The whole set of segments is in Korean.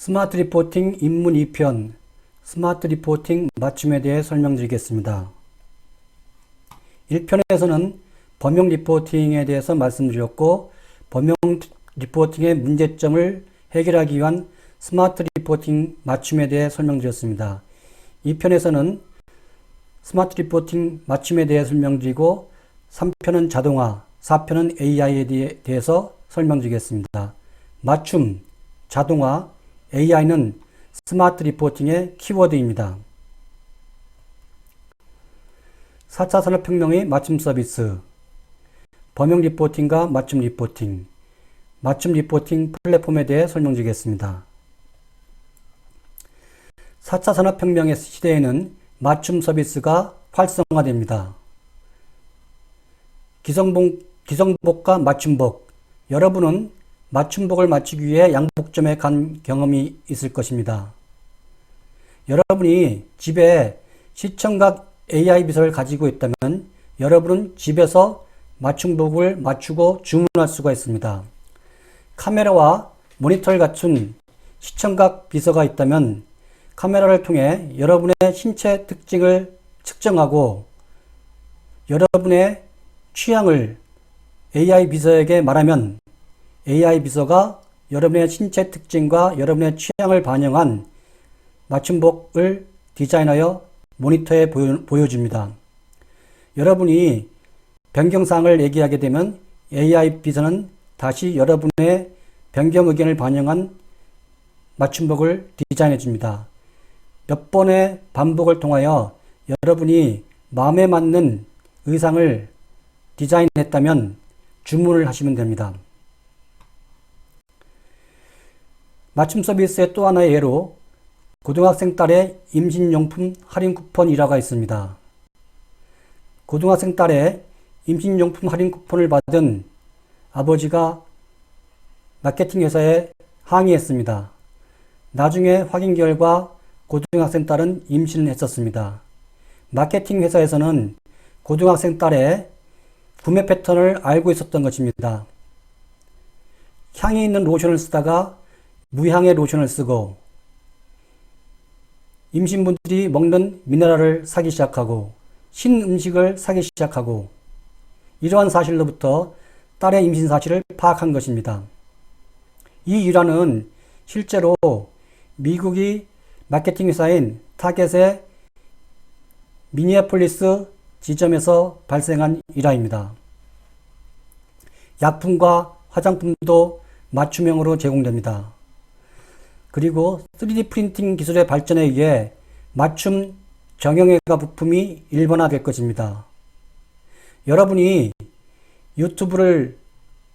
스마트 리포팅 입문 2편 스마트 리포팅 맞춤에 대해 설명드리겠습니다. 1편에서는 범용 리포팅에 대해서 말씀드렸고, 범용 리포팅의 문제점을 해결하기 위한 스마트 리포팅 맞춤에 대해 설명드렸습니다. 2편에서는 스마트 리포팅 맞춤에 대해 설명드리고, 3편은 자동화, 4편은 AI에 대해서 설명드리겠습니다. 맞춤, 자동화, AI는 스마트 리포팅의 키워드입니다. 4차 산업혁명의 맞춤 서비스, 범용 리포팅과 맞춤 리포팅, 맞춤 리포팅 플랫폼에 대해 설명드리겠습니다. 4차 산업혁명의 시대에는 맞춤 서비스가 활성화됩니다. 기성복과 맞춤복, 여러분은 맞춤복을 맞추기 위해 양복점에 간 경험이 있을 것입니다. 여러분이 집에 시청각 AI 비서를 가지고 있다면 여러분은 집에서 맞춤복을 맞추고 주문할 수가 있습니다. 카메라와 모니터를 갖춘 시청각 비서가 있다면 카메라를 통해 여러분의 신체 특징을 측정하고 여러분의 취향을 AI 비서에게 말하면 AI 비서가 여러분의 신체 특징과 여러분의 취향을 반영한 맞춤복을 디자인하여 모니터에 보여줍니다. 여러분이 변경사항을 얘기하게 되면 AI 비서는 다시 여러분의 변경 의견을 반영한 맞춤복을 디자인해 줍니다. 몇 번의 반복을 통하여 여러분이 마음에 맞는 의상을 디자인했다면 주문을 하시면 됩니다. 맞춤 서비스의 또 하나의 예로 고등학생 딸의 임신용품 할인 쿠폰 일화가 있습니다. 고등학생 딸의 임신용품 할인 쿠폰을 받은 아버지가 마케팅 회사에 항의했습니다. 나중에 확인 결과 고등학생 딸은 임신을 했었습니다. 마케팅 회사에서는 고등학생 딸의 구매 패턴을 알고 있었던 것입니다. 향이 있는 로션을 쓰다가 무향의 로션을 쓰고 임신분들이 먹는 미네랄을 사기 시작하고 신음식을 사기 시작하고 이러한 사실로부터 딸의 임신 사실을 파악한 것입니다. 이 일화는 실제로 미국의 마케팅 회사인 타겟의 미니애폴리스 지점에서 발생한 일화입니다. 약품과 화장품도 맞춤형으로 제공됩니다. 그리고 3D 프린팅 기술의 발전에 의해 맞춤 정형외과 부품이 일반화될 것입니다. 여러분이 유튜브를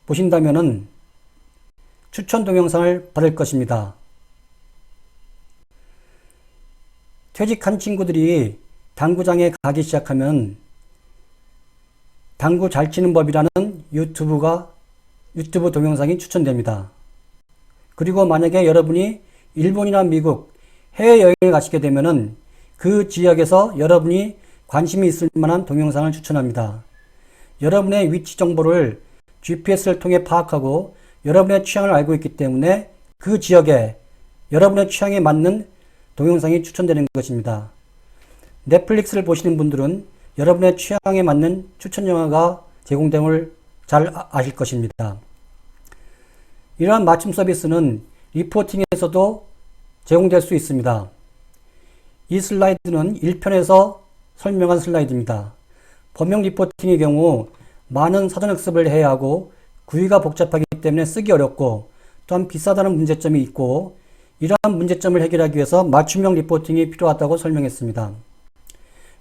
보신다면 추천 동영상을 받을 것입니다. 퇴직한 친구들이 당구장에 가기 시작하면 당구 잘 치는 법이라는 유튜브 동영상이 추천됩니다. 그리고 만약에 여러분이 일본이나 미국, 해외여행을 가시게 되면은 그 지역에서 여러분이 관심이 있을 만한 동영상을 추천합니다. 여러분의 위치 정보를 GPS를 통해 파악하고 여러분의 취향을 알고 있기 때문에 그 지역에 여러분의 취향에 맞는 동영상이 추천되는 것입니다. 넷플릭스를 보시는 분들은 여러분의 취향에 맞는 추천 영화가 제공됨을 잘 아실 것입니다. 이러한 맞춤 서비스는 리포팅에서도 제공될 수 있습니다. 이 슬라이드는 1편에서 설명한 슬라이드입니다. 범용 리포팅의 경우 많은 사전학습을 해야 하고 구의가 복잡하기 때문에 쓰기 어렵고 또한 비싸다는 문제점이 있고 이러한 문제점을 해결하기 위해서 맞춤형 리포팅이 필요하다고 설명했습니다.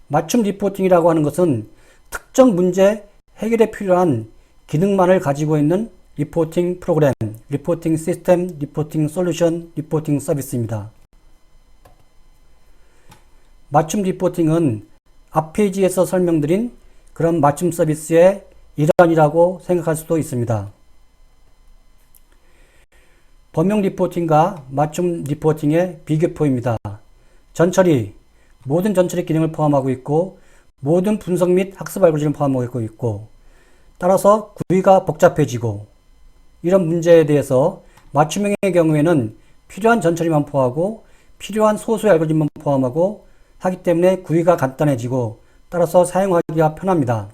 맞춤 리포팅이라고 하는 것은 특정 문제 해결에 필요한 기능만을 가지고 있는 리포팅 프로그램, 리포팅 시스템, 리포팅 솔루션, 리포팅 서비스입니다. 맞춤 리포팅은 앞 페이지에서 설명드린 그런 맞춤 서비스의 일환이라고 생각할 수도 있습니다. 범용 리포팅과 맞춤 리포팅의 비교표입니다. 전처리, 모든 전처리 기능을 포함하고 있고 모든 분석 및 학습 알고리즘을 포함하고 있고 따라서 구의가 복잡해지고 이런 문제에 대해서 맞춤형의 경우에는 필요한 전처리만 포함하고 필요한 소수의 알고리즘만 포함하고 하기 때문에 구희가 간단해지고 따라서 사용하기가 편합니다.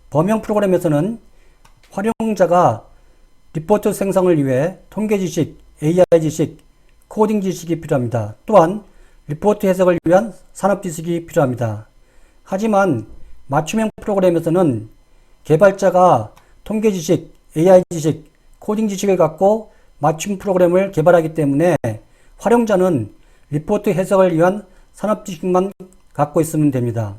범용 프로그램에서는 활용자가 리포트 생성을 위해 통계 지식, AI 지식, 코딩 지식이 필요합니다. 또한 리포트 해석을 위한 산업 지식이 필요합니다. 하지만 맞춤형 프로그램에서는 개발자가 통계 지식, AI 지식, 코딩 지식을 갖고 맞춤 프로그램을 개발하기 때문에 활용자는 리포트 해석을 위한 산업 지식만 갖고 있으면 됩니다.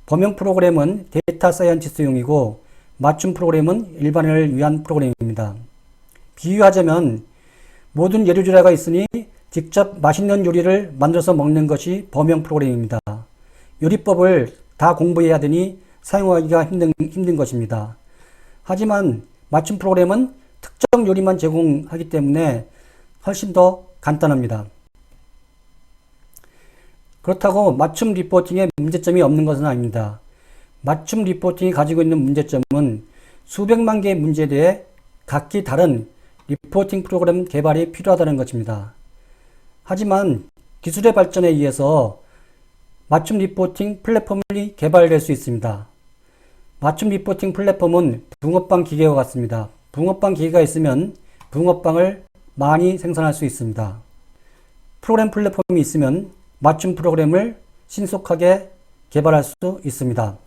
범용 프로그램은 데이터 사이언티스트용이고 맞춤 프로그램은 일반인을 위한 프로그램입니다. 비유하자면 모든 예류주라가 있으니 직접 맛있는 요리를 만들어서 먹는 것이 범용 프로그램입니다. 요리법을 다 공부해야 되니 사용하기가 힘든 것입니다. 하지만 맞춤 프로그램은 특정 요리만 제공하기 때문에 훨씬 더 간단합니다. 그렇다고 맞춤 리포팅에 문제점이 없는 것은 아닙니다. 맞춤 리포팅이 가지고 있는 문제점은 수백만 개의 문제에 대해 각기 다른 리포팅 프로그램 개발이 필요하다는 것입니다. 하지만 기술의 발전에 의해서 맞춤 리포팅 플랫폼이 개발될 수 있습니다. 맞춤 리포팅 플랫폼은 붕어빵 기계와 같습니다. 붕어빵 기계가 있으면 붕어빵을 많이 생산할 수 있습니다. 프로그램 플랫폼이 있으면 맞춤 프로그램을 신속하게 개발할 수 있습니다.